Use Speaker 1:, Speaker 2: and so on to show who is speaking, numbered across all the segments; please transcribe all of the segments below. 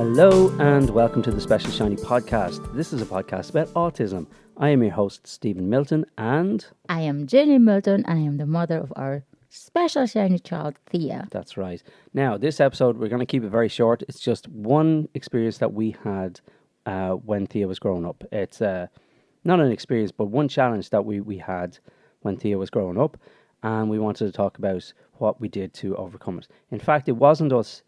Speaker 1: Hello and welcome to the Special Shiny podcast. This is a podcast about autism. I am your host, Stephen Milton, and
Speaker 2: I am Jeany Milton, and I am the mother of our special shiny child, Theia.
Speaker 1: that's right. Now, this episode, we're going to keep it very short. It's just one experience that we had when Theia was growing up. It's not an experience, but one challenge that we had when Theia was growing up, and we wanted to talk about what we did to overcome it. In fact, it wasn't us.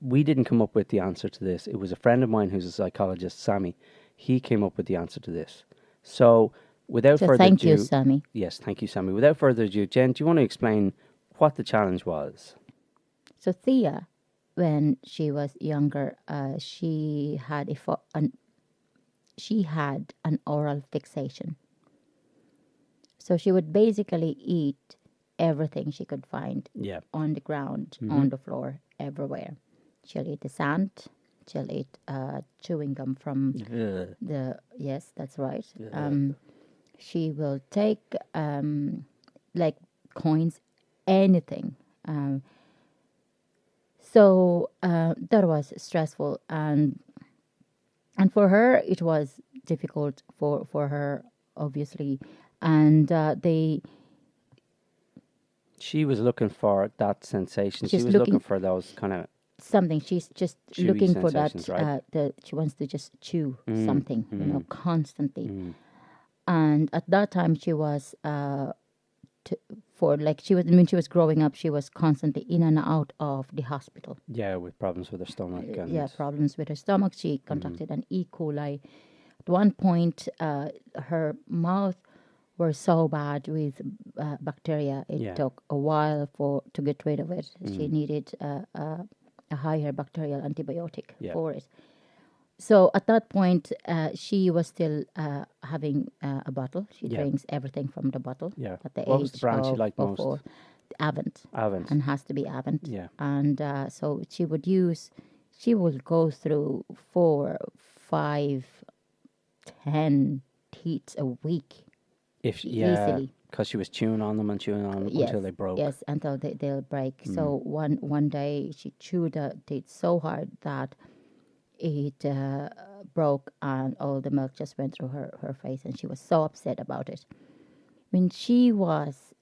Speaker 1: We didn't come up with the answer to this. It was a friend of mine who's a psychologist, Sammy. He came up with the answer to this. So, without further ado...
Speaker 2: Thank you, Sammy.
Speaker 1: Yes, thank you, Sammy. Without further ado, Jen, do you want to explain what the challenge was?
Speaker 2: So Theia, when she was younger, she had an oral fixation. So she would basically eat everything she could find on the ground, on the floor, everywhere. She'll eat the sand. She'll eat chewing gum from the... Yes, that's right. She will take like coins, anything. So that was stressful, and for her it was difficult for her, obviously, and
Speaker 1: She was looking for that sensation. She was looking for those kind of...
Speaker 2: something. She's just looking for that.
Speaker 1: Right?
Speaker 2: She wants to just chew something, constantly. And at that time, she was when she was growing up, she was constantly in and out of the hospital.
Speaker 1: Yeah, with problems with her stomach.
Speaker 2: Problems with her stomach. She contracted an E. coli. At one point, her mouth were so bad with bacteria. It took a while to get rid of it. She needed a higher bacterial antibiotic for it. So at that point, she was still having a bottle. She drinks everything from the bottle.
Speaker 1: Yeah.
Speaker 2: At the
Speaker 1: What
Speaker 2: age
Speaker 1: was the brand she liked most?
Speaker 2: Avent.
Speaker 1: Avent.
Speaker 2: And has to be Avent.
Speaker 1: Yeah.
Speaker 2: And so she would go through 4, 5, 10 teats a week. Easily.
Speaker 1: Because she was chewing on them until they broke.
Speaker 2: Yes, until they'll break. So one day she chewed the teeth so hard that it broke, and all the milk just went through her face, and she was so upset about it. When she was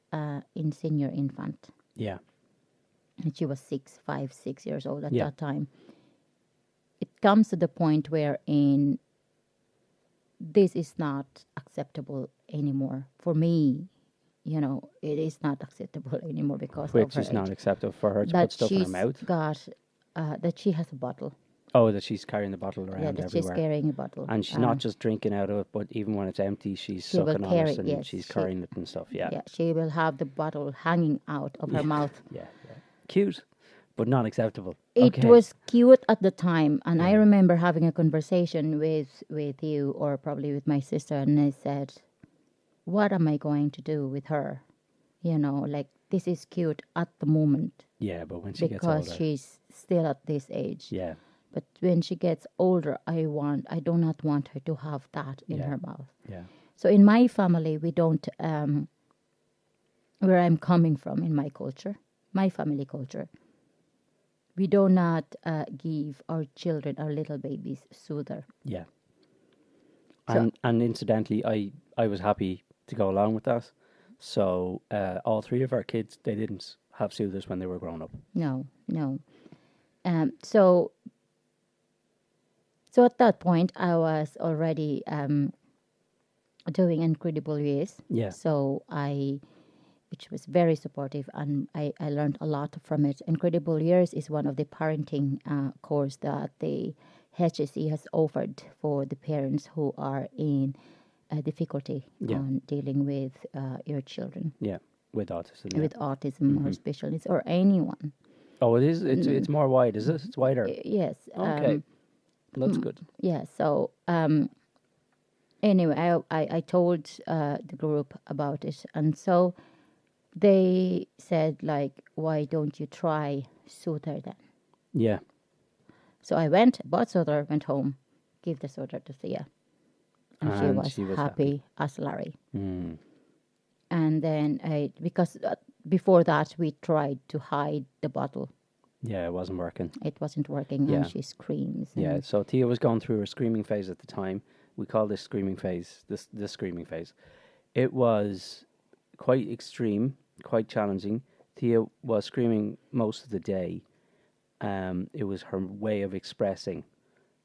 Speaker 2: in senior infant, and she was 5, 6 years old at that time, it comes to the point where this is not acceptable anymore for me. It is not acceptable anymore because of her
Speaker 1: Which is not acceptable for her to put stuff in her mouth.
Speaker 2: That she has a bottle.
Speaker 1: Oh, that she's carrying the bottle around
Speaker 2: that
Speaker 1: everywhere.
Speaker 2: She's carrying a bottle.
Speaker 1: And she's not just drinking out of it, but even when it's empty, she's sucking on it and she's carrying it and stuff. Yeah.
Speaker 2: Yeah, she will have the bottle hanging out of her mouth.
Speaker 1: Yeah. Cute, but not acceptable.
Speaker 2: It was cute at the time, and I remember having a conversation with you, or probably with my sister, and I said, what am I going to do with her? This is cute at the moment.
Speaker 1: Yeah, but when she gets older.
Speaker 2: Because she's still at this age.
Speaker 1: Yeah.
Speaker 2: But when she gets older, I do not want her to have that in her mouth.
Speaker 1: Yeah.
Speaker 2: So in my family, we don't, where I'm coming from in my culture, my family culture, we do not give our children, our little babies, soother.
Speaker 1: Yeah. And incidentally, I was happy to go along with that. So all 3 of our kids, they didn't have soothers when they were growing up.
Speaker 2: No. So at that point, I was already doing Incredible Years.
Speaker 1: Yeah.
Speaker 2: So which was very supportive, and I learned a lot from it. Incredible Years is one of the parenting course that the HSE has offered for the parents who are in difficulty on dealing with your children.
Speaker 1: Yeah, with autism.
Speaker 2: With autism or special needs or anyone.
Speaker 1: Oh, it is? It's more wide, is it? It's wider?
Speaker 2: Yes.
Speaker 1: Okay. That's good.
Speaker 2: Yeah, so anyway, I told the group about it, and so they said, why don't you try soother then?
Speaker 1: Yeah.
Speaker 2: So I bought soother, went home, gave the soother to Theia. And she was happy as Larry.
Speaker 1: Mm.
Speaker 2: And then because before that we tried to hide the bottle
Speaker 1: Yeah, it wasn't working.
Speaker 2: It wasn't working,
Speaker 1: Yeah.
Speaker 2: and she screams.
Speaker 1: Yeah,
Speaker 2: And
Speaker 1: so Theia was going through her screaming phase at the time. We call this screaming phase, this screaming phase. It was quite extreme, quite challenging. Theia was screaming most of the day. It was her way of expressing.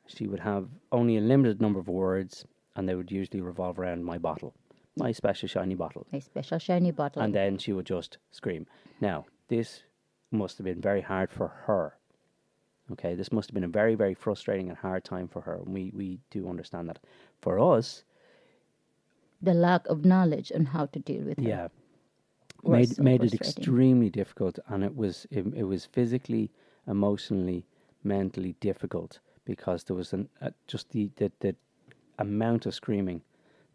Speaker 1: She would have only a limited number of words, and they would usually revolve around my bottle, my special shiny bottle.
Speaker 2: a special shiny bottle.
Speaker 1: And then she would just scream. Now, this must have been very hard for her. Okay, this must have been a very, very frustrating and hard time for her. And we do understand that. For us,
Speaker 2: The lack of knowledge on how to deal with her.
Speaker 1: yeah,
Speaker 2: was so
Speaker 1: made it
Speaker 2: frustrating.
Speaker 1: extremely difficult, and it was physically, emotionally, mentally difficult because there was just the amount of screaming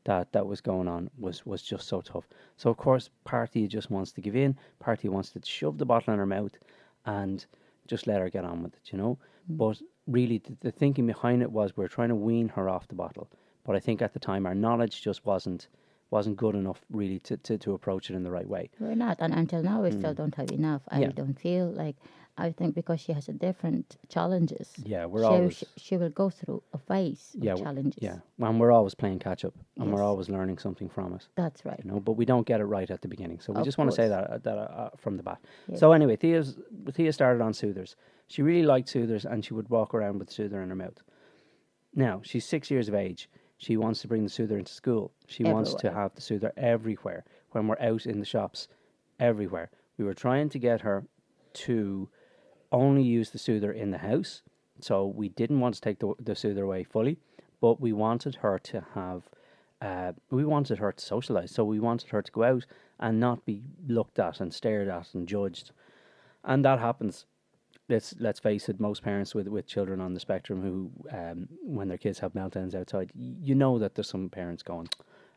Speaker 1: that was going on was just so tough. So of course, Party just wants to give in. Party wants to shove the bottle in her mouth and just let her get on with it, you know. But really, the thinking behind it was we're trying to wean her off the bottle. But I think at the time our knowledge just wasn't good enough really to approach it in the right way.
Speaker 2: We're not, and until now we still don't have enough. I
Speaker 1: Yeah.
Speaker 2: don't feel like. I think because she has a different challenges.
Speaker 1: Yeah, we're always
Speaker 2: She will go through a phase of
Speaker 1: yeah
Speaker 2: challenges.
Speaker 1: yeah, and we're always playing catch up, and we're
Speaker 2: Yes.
Speaker 1: always learning something from it.
Speaker 2: That's right.
Speaker 1: You know, but we don't get it right at the beginning. So we
Speaker 2: Of
Speaker 1: just want to say
Speaker 2: course.
Speaker 1: that from the bat.
Speaker 2: Yes.
Speaker 1: So anyway, Thea started on soothers. She really liked soothers, and she would walk around with soother in her mouth. Now she's 6 years of age. She wants to bring the soother into school. She wants to
Speaker 2: Everywhere.
Speaker 1: have the soother everywhere. When we're out in the shops, everywhere. We were trying to get her to only use the soother in the house. So we didn't want to take the soother away fully, but we wanted her to have, we wanted her to socialise. So we wanted her to go out and not be looked at and stared at and judged. And that happens. Let's face it, most parents with children on the spectrum who, when their kids have meltdowns outside, you know that there's some parents going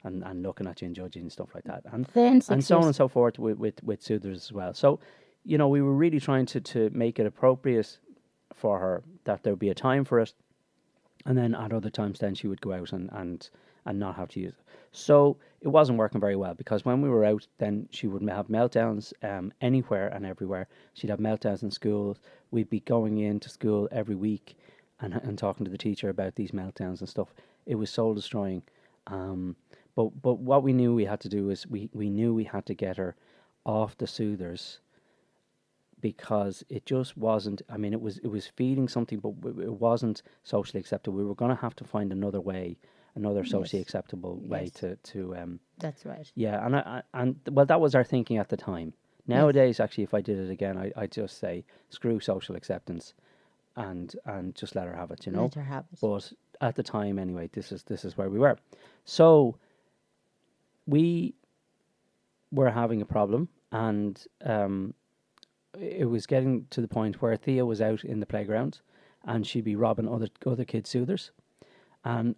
Speaker 1: and looking at you and judging and stuff like that. And
Speaker 2: Then 6
Speaker 1: and so on
Speaker 2: years-
Speaker 1: and so forth with soothers as well. So, you know, we were really trying to make it appropriate for her, that there would be a time for it, and then at other times then she would go out and not have to use it. So it wasn't working very well, because when we were out, then she would have meltdowns anywhere and everywhere. She'd have meltdowns in school. We'd be going into school every week and talking to the teacher about these meltdowns and stuff. It was soul destroying. But what we knew we had to do is we knew we had to get her off the soothers, because it just wasn't. I mean, it was feeding something, but it wasn't socially acceptable. We were going to have to find another way, another socially
Speaker 2: Yes.
Speaker 1: acceptable way
Speaker 2: Yes.
Speaker 1: to
Speaker 2: That's right.
Speaker 1: yeah. And well, that was our thinking at the time. Nowadays, actually, if I did it again, I just say screw social acceptance, and just let her have it. You know.
Speaker 2: Let her have it.
Speaker 1: But at the time, anyway, this is where we were. So we were having a problem, and it was getting to the point where Thea was out in the playground, and she'd be robbing other kids' soothers. And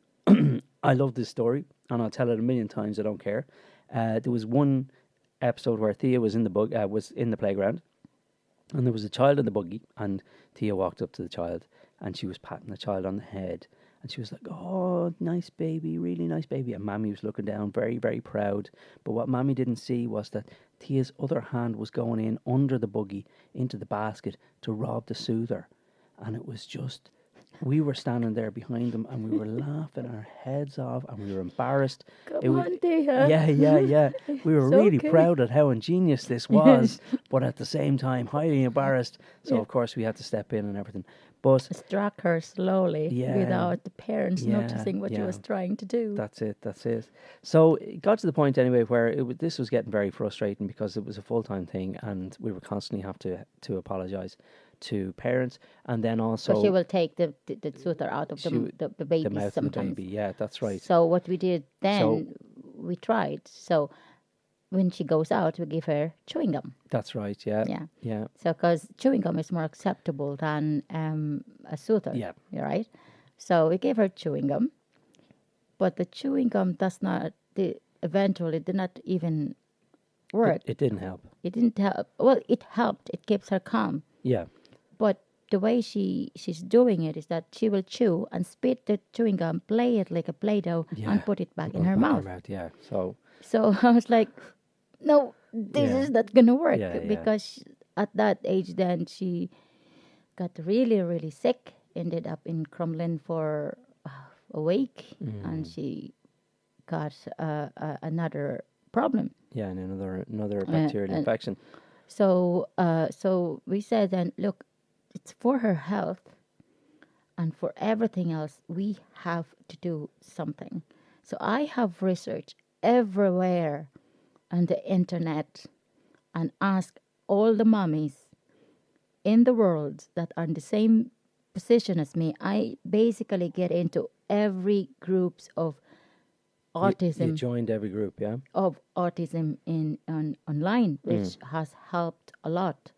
Speaker 1: I love this story, and I'll tell it a million times. I don't care. There was one episode where Thea was in the playground, and there was a child in the buggy, and Thea walked up to the child, and she was patting the child on the head, and she was like, "Oh, nice baby, really nice baby." And Mammy was looking down, very, very proud. But what Mammy didn't see was that Thea's other hand was going in under the buggy into the basket to rob the soother. And it was just, we were standing there behind them, and we were laughing our heads off, and we were embarrassed.
Speaker 2: Come
Speaker 1: It was-
Speaker 2: on, Theia.
Speaker 1: Yeah. We were
Speaker 2: It's
Speaker 1: really
Speaker 2: okay.
Speaker 1: proud at how ingenious this was, but at the same time, highly embarrassed. So,
Speaker 2: Yeah.
Speaker 1: of course, we had to step in and everything. But
Speaker 2: Struck her slowly
Speaker 1: Yeah.
Speaker 2: without the parents
Speaker 1: Yeah,
Speaker 2: noticing what she
Speaker 1: yeah.
Speaker 2: was trying to do.
Speaker 1: that's it. So it got to the point anyway where this was getting very frustrating, because it was a full-time thing, and we were constantly have to apologise to parents, and then also
Speaker 2: So she will take the suitor out of
Speaker 1: She
Speaker 2: the,
Speaker 1: would-
Speaker 2: the, the
Speaker 1: the
Speaker 2: babies
Speaker 1: mouth of the
Speaker 2: sometimes.
Speaker 1: baby. Yeah, that's right.
Speaker 2: So what we did then, we tried. So when she goes out, we give her chewing gum.
Speaker 1: That's right. Yeah.
Speaker 2: Yeah.
Speaker 1: Yeah.
Speaker 2: So because chewing gum is more acceptable than a suitor.
Speaker 1: Yeah.
Speaker 2: Right? So we gave her chewing gum. But the chewing gum eventually did not even work.
Speaker 1: It didn't help.
Speaker 2: It didn't help. Well, it helped. It keeps her calm.
Speaker 1: Yeah.
Speaker 2: But the way she's doing it is that she will chew and spit the chewing gum, play it like a Play-Doh,
Speaker 1: Yeah.
Speaker 2: and put it back in
Speaker 1: Back
Speaker 2: her mouth.
Speaker 1: Yeah. So
Speaker 2: So I was like, no, this
Speaker 1: Yeah.
Speaker 2: is not going to work.
Speaker 1: Yeah, yeah.
Speaker 2: Because at that age then she got really, really sick. Ended up in Crumlin for a week, and she got another problem.
Speaker 1: Yeah, and another bacterial infection.
Speaker 2: So we said then, look, it's for her health, and for everything else, we have to do something. So I have researched everywhere on the internet and asked all the mommies in the world that are in the same position as me. I basically get into every groups of autism.
Speaker 1: You joined every group, yeah?
Speaker 2: Of autism online, which has helped a lot,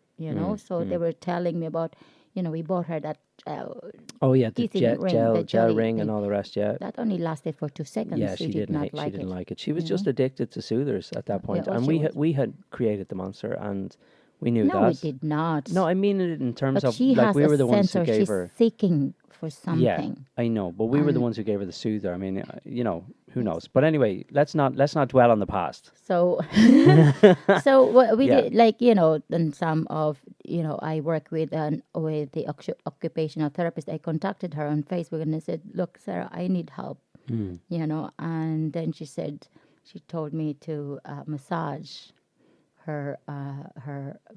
Speaker 2: So they were telling me about, we bought her that
Speaker 1: the gel ring and all the rest, yeah.
Speaker 2: That only lasted for 2 seconds.
Speaker 1: Yeah, she didn't like it. She was just addicted to soothers at that point. And we had created the monster, and we knew that.
Speaker 2: No, we did not.
Speaker 1: No, I mean it in terms
Speaker 2: but
Speaker 1: of
Speaker 2: she has
Speaker 1: we were
Speaker 2: a
Speaker 1: the ones who gave
Speaker 2: she's
Speaker 1: her
Speaker 2: seeking for something.
Speaker 1: Yeah, I know, but we were the ones who gave her the soother. I mean, who knows? But anyway, let's not dwell on the past.
Speaker 2: So, so what we did, and some of, I work with the occupational therapist. I contacted her on Facebook and I said, "Look, Sarah, I need help." And then she told me to massage her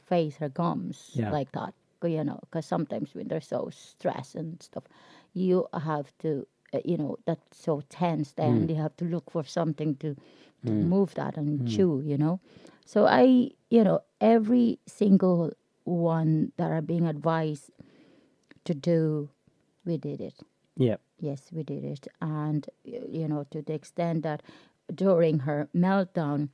Speaker 2: face, her gums, like that. Because sometimes when they're so stressed and stuff, you have to, that's so tense there, and you have to look for something to move that and chew, So I, every single one that are being advised to do, we did it.
Speaker 1: Yeah.
Speaker 2: Yes, we did it. And, to the extent that during her meltdown,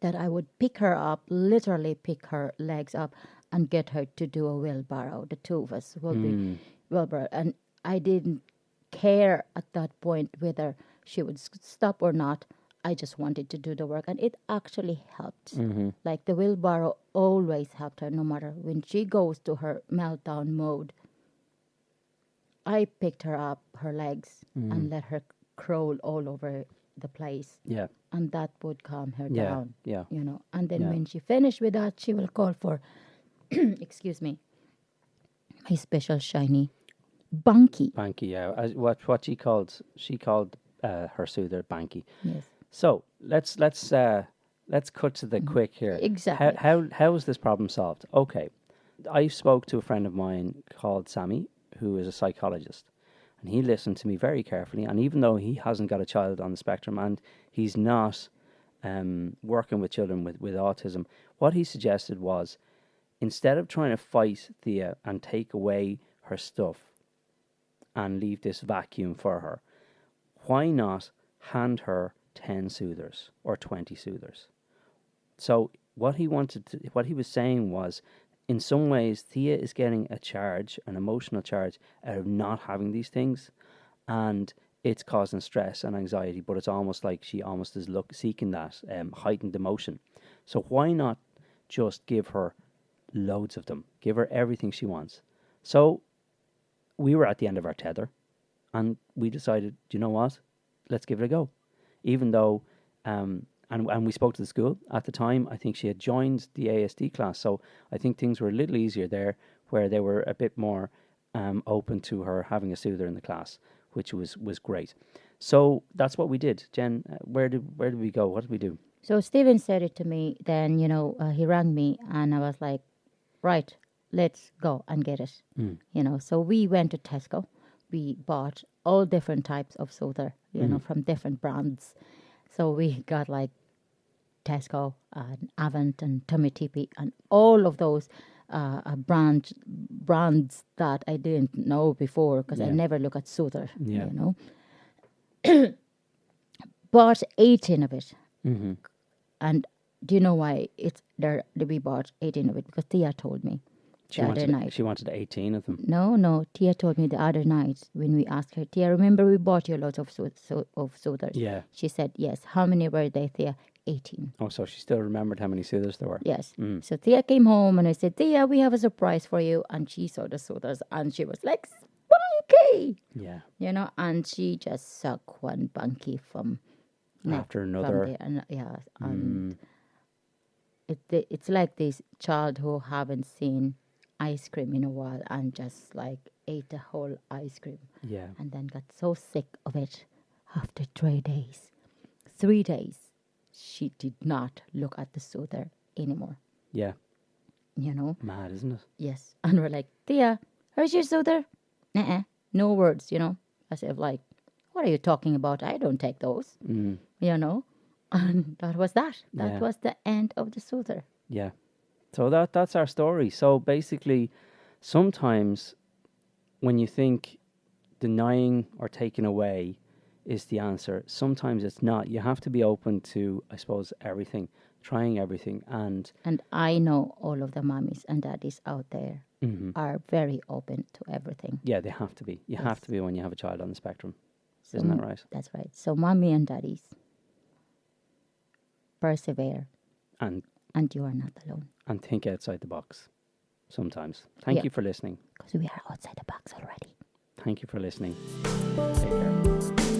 Speaker 2: that I would pick her up, literally pick her legs up and get her to do a wheelbarrow. The two of us will be wheelbarrow. And I didn't care at that point whether she would stop or not. I just wanted to do the work. And it actually helped. Like the wheelbarrow always helped her, no matter when she goes to her meltdown mode. I picked her up, her legs, and let her crawl all over the place.
Speaker 1: Yeah.
Speaker 2: And that would calm her down.
Speaker 1: Yeah.
Speaker 2: And then when she finished with that, she will call for, excuse me, my special shiny Banky.
Speaker 1: Banky, yeah. What she called her soother Banky.
Speaker 2: Yes.
Speaker 1: So let's cut to the quick here.
Speaker 2: Exactly.
Speaker 1: How is this problem solved? Okay, I spoke to a friend of mine called Sammy, who is a psychologist, and he listened to me very carefully. And even though he hasn't got a child on the spectrum and he's not working with children with autism, what he suggested was, instead of trying to fight Theia and take away her stuff and leave this vacuum for her, why not hand her 10 soothers or 20 soothers? So what he was saying was, in some ways, Theia is getting an emotional charge out of not having these things, and it's causing stress and anxiety, but it's almost like she almost is seeking that heightened emotion. So why not just give her loads of them? Give her everything she wants. So we were at the end of our tether, and we decided, do you know what? Let's give it a go. Even though, and we spoke to the school at the time. I think she had joined the ASD class, so I think things were a little easier there, where they were a bit more open to her having a soother in the class, which was great. So that's what we did. Jen, where did we go? What did we do?
Speaker 2: So Stephen said it to me. Then he rang me, and I was like, right, let's go and get it. So we went to Tesco. We bought all different types of soother, from different brands. So we got like Tesco and Avant and Tummy Tippy and all of those brands that I didn't know before, because I never look at soother. Bought 18 of it. And do you know why it's there? We bought 18 of it? Because Theia told me the other night.
Speaker 1: She wanted 18 of them.
Speaker 2: No. Theia told me the other night when we asked her, Theia, remember we bought you lots of soothers?
Speaker 1: Yeah.
Speaker 2: She said, yes. How many were they, Theia? 18.
Speaker 1: Oh, so she still remembered how many soothers there were.
Speaker 2: Yes. So Theia came home and I said, Theia, we have a surprise for you. And she saw the soothers and she was like, Bunky!
Speaker 1: Yeah.
Speaker 2: And she just sucked one Bunky from
Speaker 1: after another.
Speaker 2: And it's like this child who haven't seen ice cream in a while and just like ate the whole ice cream
Speaker 1: Yeah.
Speaker 2: and then got so sick of it after 3 days. 3 days, she did not look at the soother anymore,
Speaker 1: Yeah.
Speaker 2: you know?
Speaker 1: Mad, isn't it?
Speaker 2: Yes. And we're like, Thea, where's your soother? No words, as if like, what are you talking about? I don't take those, you know? And that was that. That
Speaker 1: Yeah.
Speaker 2: was the end of the soother.
Speaker 1: Yeah. So that's our story. So basically, sometimes when you think denying or taking away is the answer, sometimes it's not. You have to be open to, I suppose, everything, trying everything. And
Speaker 2: I know all of the mommies and daddies out there are very open to everything.
Speaker 1: yeah, they have to be. You have
Speaker 2: Yes.
Speaker 1: to be when you have a child on the spectrum.
Speaker 2: So
Speaker 1: Isn't that right?
Speaker 2: That's right. So mommy and daddies, persevere,
Speaker 1: And
Speaker 2: you are not alone.
Speaker 1: think outside the box sometimes. Thank
Speaker 2: Yeah.
Speaker 1: you for listening.
Speaker 2: Because we are outside the box already.
Speaker 1: Thank you for listening. Take care.